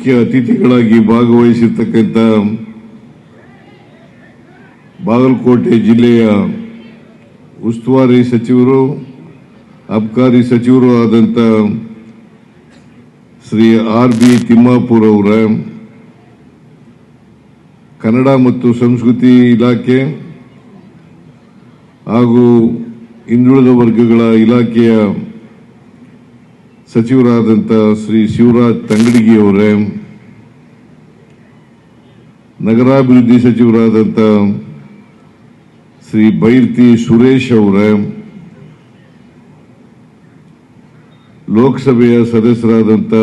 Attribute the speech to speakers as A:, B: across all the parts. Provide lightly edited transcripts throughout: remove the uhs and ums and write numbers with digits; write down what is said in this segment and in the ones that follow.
A: ಮುಖ್ಯ ಅತಿಥಿಗಳಾಗಿ ಭಾಗವಹಿಸಿರ್ತಕ್ಕಂಥ ಬಾಗಲಕೋಟೆ ಜಿಲ್ಲೆಯ ಉಸ್ತುವಾರಿ ಸಚಿವರು, ಅಬಕಾರಿ ಸಚಿವರು ಆದಂಥ ಶ್ರೀ ಆರ್ ಬಿ ತಿಮ್ಮಾಪುರ್ ಅವರ, ಕನ್ನಡ ಮತ್ತು ಸಂಸ್ಕೃತಿ ಇಲಾಖೆ ಹಾಗೂ ಹಿಂದುಳಿದ ವರ್ಗಗಳ ಇಲಾಖೆಯ ಸಚಿವರಾದಂಥ ಶ್ರೀ ಶಿವರಾಜ್ ತಂಗಡಗಿ ಅವರೇ, ನಗರಾಭಿವೃದ್ಧಿ ಸಚಿವರಾದಂಥ ಶ್ರೀ ಬೈರ್ತಿ ಸುರೇಶ್ ಅವರೇ, ಲೋಕಸಭೆಯ ಸದಸ್ಯರಾದಂಥ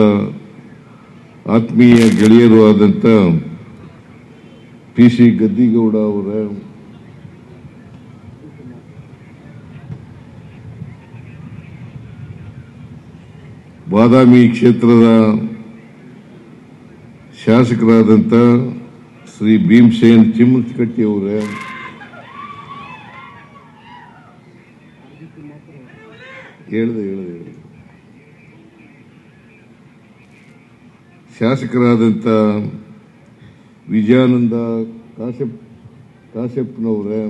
A: ಆತ್ಮೀಯ ಗೆಳೆಯರು ಆದಂಥ ಪಿ.ಸಿ. ಗದ್ದಿಗೌಡ ಅವರೇ, ಬಾದಾಮಿ ಕ್ಷೇತ್ರದ ಶಾಸಕರಾದಂಥ ಶ್ರೀ ಭೀಮಸೇನ್ ಚಿಮ್ಮಕಟ್ಟಿ ಅವರೇ, ಹೇಳಿದೆ ಶಾಸಕರಾದಂಥ ವಿಜಯಾನಂದ ಕಾಶಪ್ಪನವರೇ,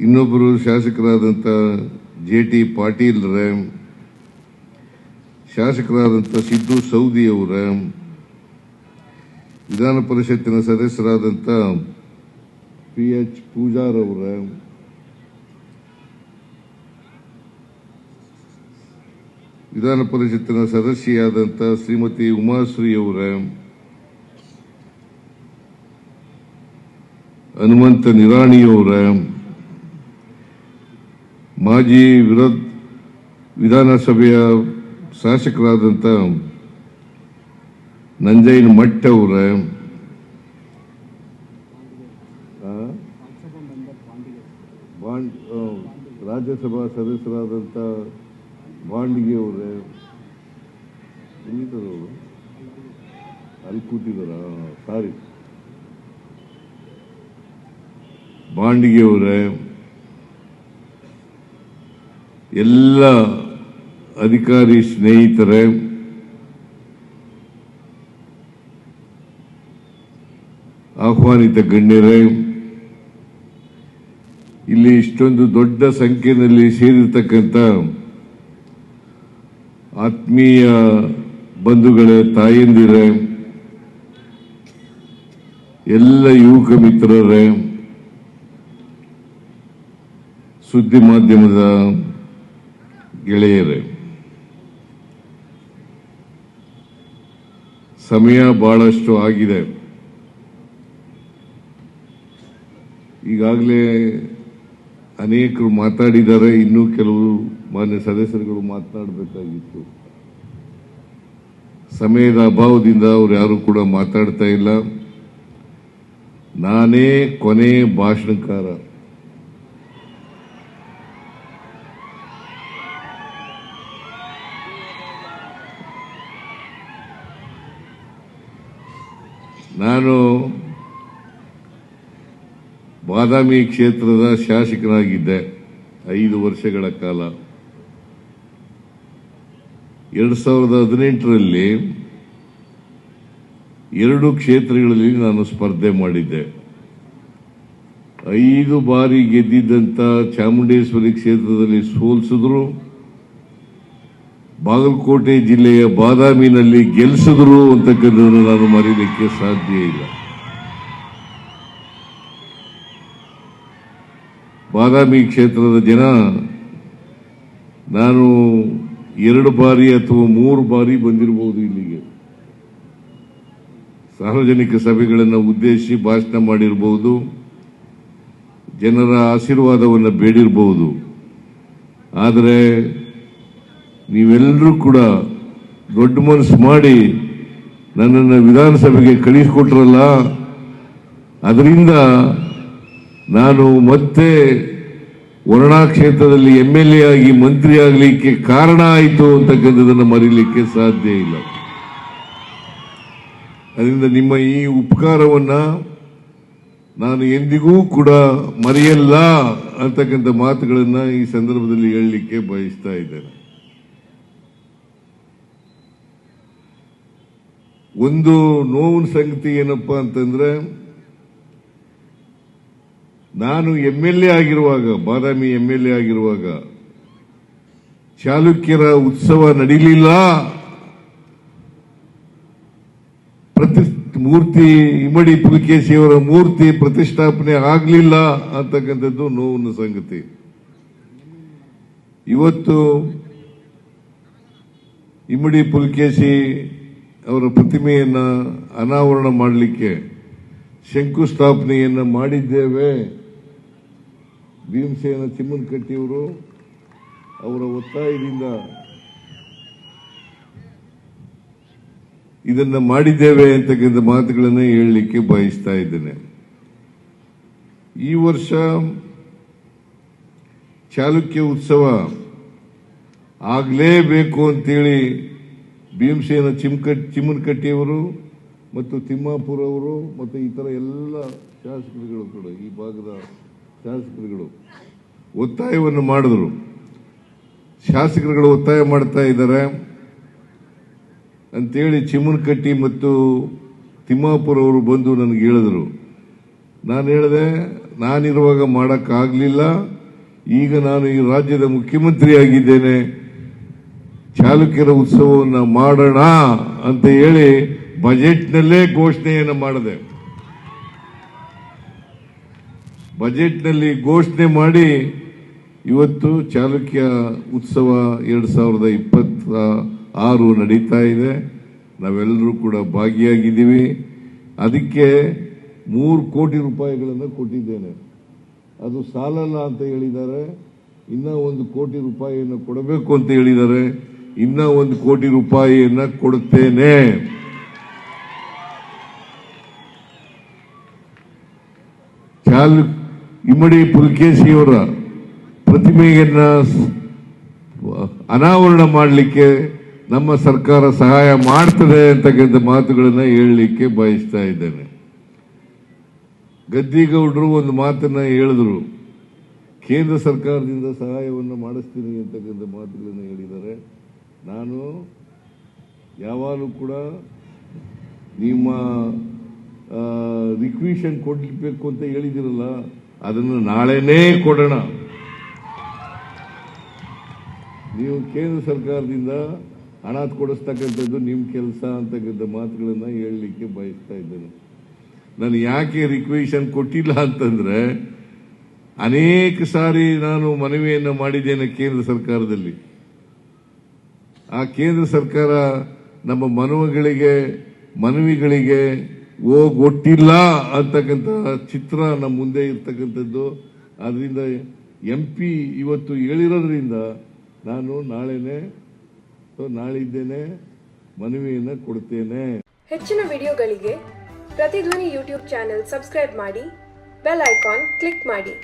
A: ಇನ್ನೊಬ್ಬರು ಶಾಸಕರಾದಂಥ ಜೆ.ಟಿ. ಪಾಟೀಲ್ ರೇ, ಶಾಸಕರಾದಂಥ ಸಿದ್ದು ಸೌದಿ ಅವರೇ, ವಿಧಾನ ಪರಿಷತ್ತಿನ ಸದಸ್ಯರಾದಂಥ ಪಿ.ಎಚ್. ಪೂಜಾರ್ ಅವರೇ, ವಿಧಾನ ಪರಿಷತ್ತಿನ ಸದಸ್ಯೆಯಾದಂಥ ಶ್ರೀಮತಿ ಉಮಾಶ್ರೀ ಅವರೇ, ಹನುಮಂತ ನಿರಾಣಿಯವರೇ, ಮಾಜಿ ವಿಧಾನಸಭೆಯ ಶಾಸಕರಾದಂಥ ನಂಜಯ್ಯನ ಮಠ ಅವರೇ, ರಾಜ್ಯಸಭಾ ಸದಸ್ಯರಾದಂಥ ಬಾಂಡಿಗೆ ಅವರೇ, ಅಲ್ಲಿ ಕೂತಿದಾರ, ಸಾರಿ, ಬಾಂಡಿಗೆ ಅವರೇ, ಎಲ್ಲ ಅಧಿಕಾರಿ ಸ್ನೇಹಿತರೇ, ಆಹ್ವಾನಿತ ಗಣ್ಯರೇ, ಇಲ್ಲಿ ಇಷ್ಟೊಂದು ದೊಡ್ಡ ಸಂಖ್ಯೆಯಲ್ಲಿ ಸೇರಿರ್ತಕ್ಕಂಥ ಆತ್ಮೀಯ ಬಂಧುಗಳೇ, ತಾಯಂದಿರೇ, ಎಲ್ಲ ಯುವಕ ಮಿತ್ರರೇ, ಸುದ್ದಿ ಮಾಧ್ಯಮದ ಗೆಳೆಯರೇ, ಸಮಯ ಬಹಳಷ್ಟು ಆಗಿದೆ. ಈಗಾಗಲೇ ಅನೇಕರು ಮಾತಾಡಿದ್ದಾರೆ, ಇನ್ನೂ ಕೆಲವು ಮಾನ್ಯ ಸದಸ್ಯರುಗಳು ಮಾತನಾಡಬೇಕಾಗಿತ್ತು. ಸಮಯದ ಅಭಾವದಿಂದ ಅವರು ಯಾರು ಕೂಡ ಮಾತಾಡ್ತಾ ಇಲ್ಲ. ನಾನೇ ಕೊನೆ ಭಾಷಣಕಾರ. ನಾನು ಬಾದಾಮಿ ಕ್ಷೇತ್ರದ ಶಾಸಕನಾಗಿದ್ದೆ 5 ವರ್ಷಗಳ ಕಾಲ. 2018ರಲ್ಲಿ 2 ಕ್ಷೇತ್ರಗಳಲ್ಲಿ ನಾನು ಸ್ಪರ್ಧೆ ಮಾಡಿದ್ದೆ. 5 ಬಾರಿ ಗೆದ್ದಿದ್ದಂಥ ಚಾಮುಂಡೇಶ್ವರಿ ಕ್ಷೇತ್ರದಲ್ಲಿ ಸೋಲಿಸಿದ್ರು, ಬಾಗಲಕೋಟೆ ಜಿಲ್ಲೆಯ ಬಾದಾಮಿನಲ್ಲಿ ಗೆಲ್ಲಿಸಿದ್ರು ಅಂತಕ್ಕಂಥದ್ದನ್ನು ನಾನು ಮರೀಲಿಕ್ಕೆ ಸಾಧ್ಯ ಇಲ್ಲ. ಬಾದಾಮಿ ಕ್ಷೇತ್ರದ ಜನ ನಾನು 2 ಬಾರಿ ಅಥವಾ 3 ಬಾರಿ ಬಂದಿರಬಹುದು ಇಲ್ಲಿಗೆ. ಸಾರ್ವಜನಿಕ ಸಭೆಗಳನ್ನು ಉದ್ದೇಶಿಸಿ ಭಾಷಣ ಮಾಡಿರಬಹುದು, ಜನರ ಆಶೀರ್ವಾದವನ್ನು ಬೇಡಿರಬಹುದು. ಆದರೆ ನೀವೆಲ್ಲರೂ ಕೂಡ ದೊಡ್ಡ ಮನಸ್ಸು ಮಾಡಿ ನನ್ನನ್ನು ವಿಧಾನಸಭೆಗೆ ಕಳಿಸಿಕೊಟ್ರಲ್ಲ, ಅದರಿಂದ ನಾನು ಮತ್ತೆ ವರುಣಾ ಕ್ಷೇತ್ರದಲ್ಲಿ MLA ಆಗಿ ಮಂತ್ರಿ ಆಗಲಿಕ್ಕೆ ಕಾರಣ ಆಯಿತು ಅಂತಕ್ಕಂಥದ್ದನ್ನು ಮರೀಲಿಕ್ಕೆ ಸಾಧ್ಯ ಇಲ್ಲ. ಅದರಿಂದ ನಿಮ್ಮ ಈ ಉಪಕಾರವನ್ನ ನಾನು ಎಂದಿಗೂ ಕೂಡ ಮರೆಯಲ್ಲ ಅಂತಕ್ಕಂಥ ಮಾತುಗಳನ್ನು ಈ ಸಂದರ್ಭದಲ್ಲಿ ಹೇಳಲಿಕ್ಕೆ ಬಯಸ್ತಾ ಇದ್ದೇನೆ. ಒಂದು ನೋವಿನ ಸಂಗತಿ ಏನಪ್ಪಾ ಅಂತಂದ್ರೆ, ನಾನು MLA ಆಗಿರುವಾಗ, ಬಾದಾಮಿ MLA ಆಗಿರುವಾಗ ಚಾಲುಕ್ಯರ ಉತ್ಸವ ನಡೀಲಿಲ್ಲ, ಮೂರ್ತಿ ಇಮ್ಮಡಿ ಪುಲಿಕೇಶಿಯವರ ಮೂರ್ತಿ ಪ್ರತಿಷ್ಠಾಪನೆ ಆಗಲಿಲ್ಲ ಅಂತಕ್ಕಂಥದ್ದು ನೋವಿನ ಸಂಗತಿ. ಇವತ್ತು ಇಮ್ಮಡಿ ಪುಲಿಕೇಶಿ ಅವರ ಪ್ರತಿಮೆಯನ್ನ ಅನಾವರಣ ಮಾಡಲಿಕ್ಕೆ ಶಂಕುಸ್ಥಾಪನೆಯನ್ನ ಮಾಡಿದ್ದೇವೆ. ಭೀಮಸೇನ ಚಿಮ್ಮನಕಟ್ಟಿಯವರು ಅವರ ಒತ್ತಾಯದಿಂದ ಇದನ್ನ ಮಾಡಿದ್ದೇವೆ ಅಂತಕ್ಕಂಥ ಮಾತುಗಳನ್ನು ಹೇಳಲಿಕ್ಕೆ ಬಯಸ್ತಾ ಇದ್ದೇನೆ. ಈ ವರ್ಷ ಚಾಲುಕ್ಯ ಉತ್ಸವ ಆಗಲೇಬೇಕು ಅಂತೇಳಿ ಭೀಮಸೇನ ಚಿಮ್ಮನಕಟ್ಟಿಯವರು ಮತ್ತು ತಿಮ್ಮಾಪುರ ಅವರು ಮತ್ತು ಇತರ ಎಲ್ಲ ಶಾಸಕರುಗಳು ಕೂಡ, ಈ ಭಾಗದ ಶಾಸಕರುಗಳು ಒತ್ತಾಯವನ್ನು ಮಾಡಿದ್ರು. ಶಾಸಕರುಗಳು ಒತ್ತಾಯ ಮಾಡ್ತಾ ಇದ್ದಾರೆ ಅಂತೇಳಿ ಚಿಮ್ಮನಕಟ್ಟಿ ಮತ್ತು ತಿಮ್ಮಾಪುರ ಅವರು ಬಂದು ನನಗೆ ಹೇಳಿದ್ರು. ನಾನು ಹೇಳಿದೆ, ನಾನಿರುವಾಗ ಮಾಡೋಕ್ಕಾಗಲಿಲ್ಲ, ಈಗ ನಾನು ಈ ರಾಜ್ಯದ ಮುಖ್ಯಮಂತ್ರಿ ಆಗಿದ್ದೇನೆ, ಚಾಲುಕ್ಯರ ಉತ್ಸವವನ್ನು ಮಾಡೋಣ ಅಂತ ಹೇಳಿ ಬಜೆಟ್ನಲ್ಲೇ ಘೋಷಣೆಯನ್ನು ಮಾಡಿದೆ. ಬಜೆಟ್ನಲ್ಲಿ ಘೋಷಣೆ ಮಾಡಿ ಇವತ್ತು ಚಾಲುಕ್ಯ ಉತ್ಸವ 2026 ನಡೀತಾ ಇದೆ. ನಾವೆಲ್ಲರೂ ಕೂಡ ಭಾಗಿಯಾಗಿದ್ದೀವಿ. ಅದಕ್ಕೆ 3 ಕೋಟಿ ರೂಪಾಯಿಗಳನ್ನು ಕೊಟ್ಟಿದ್ದೇನೆ. ಅದು ಸಾಲಲ್ಲ ಅಂತ ಹೇಳಿದ್ದಾರೆ. ಇನ್ನ 1 ಕೋಟಿ ರೂಪಾಯಿಯನ್ನು ಕೊಡಬೇಕು ಅಂತ ಹೇಳಿದ್ದಾರೆ. ಇನ್ನ 1 ಕೋಟಿ ರೂಪಾಯಿಯನ್ನ ಕೊಡುತ್ತೇನೆ. ಇಮ್ಮಡಿ ಪುಲಿಕೇಶಿಯವರ ಪ್ರತಿಮೆಯನ್ನ ಅನಾವರಣ ಮಾಡಲಿಕ್ಕೆ ನಮ್ಮ ಸರ್ಕಾರ ಸಹಾಯ ಮಾಡ್ತದೆ ಅಂತಕ್ಕಂಥ ಮಾತುಗಳನ್ನ ಹೇಳಲಿಕ್ಕೆ ಬಯಸ್ತಾ ಇದ್ದೇನೆ. ಗದ್ದಿಗೌಡರು ಒಂದು ಮಾತನ್ನ ಹೇಳಿದ್ರು, ಕೇಂದ್ರ ಸರ್ಕಾರದಿಂದ ಸಹಾಯವನ್ನು ಮಾಡಿಸ್ತೀನಿ ಅಂತಕ್ಕಂಥ ಮಾತುಗಳನ್ನು ಹೇಳಿದ್ದಾರೆ. ನಾನು ಯಾವಾಗಲೂ ಕೂಡ ನಿಮ್ಮ ರಿಕ್ವಿಷನ್ ಕೊಡಬೇಕು ಅಂತ ಹೇಳಿದಿರಲ್ಲ, ಅದನ್ನು ನಾಳೆನೇ ಕೊಡೋಣ. ನೀವು ಕೇಂದ್ರ ಸರ್ಕಾರದಿಂದ ಹಣ ಕೊಡಿಸ್ತಕ್ಕಂಥದ್ದು ನಿಮ್ಮ ಕೆಲಸ ಅಂತಕ್ಕಂಥ ಮಾತುಗಳನ್ನು ಹೇಳಲಿಕ್ಕೆ ಬಯಸ್ತಾ ಇದ್ದೇನೆ. ನಾನು ಯಾಕೆ ರಿಕ್ವೆಷನ್ ಕೊಟ್ಟಿಲ್ಲ ಅಂತಂದ್ರೆ, ಅನೇಕ ಸಾರಿ ನಾನು ಮನವಿಯನ್ನು ಮಾಡಿದ್ದೇನೆ ಕೇಂದ್ರ ಸರ್ಕಾರದಲ್ಲಿ. ಆ ಕೇಂದ್ರ ಸರ್ಕಾರ ನಮ್ಮ ಮನವಿಗಳಿಗೆ ಹೋಗೊಟ್ಟಿಲ್ಲ ಅಂತಕ್ಕಂಥ ಚಿತ್ರ ನಮ್ಮ ಮುಂದೆ ಇರ್ತಕ್ಕಂಥದ್ದು. ಅದರಿಂದ MP ಇವತ್ತು ಹೇಳಿರೋದ್ರಿಂದ ನಾನು ನಾಳಿದ್ದೇನೆ ಮನವಿಯನ್ನು ಕೊಡ್ತೇನೆ.
B: ಹೆಚ್ಚಿನ ವಿಡಿಯೋಗಳಿಗೆ ಪ್ರತಿಧ್ವನಿ ಯೂಟ್ಯೂಬ್ ಚಾನೆಲ್ ಸಬ್ಸ್ಕ್ರೈಬ್ ಮಾಡಿ, ಬೆಲ್ ಐಕಾನ್ ಕ್ಲಿಕ್ ಮಾಡಿ.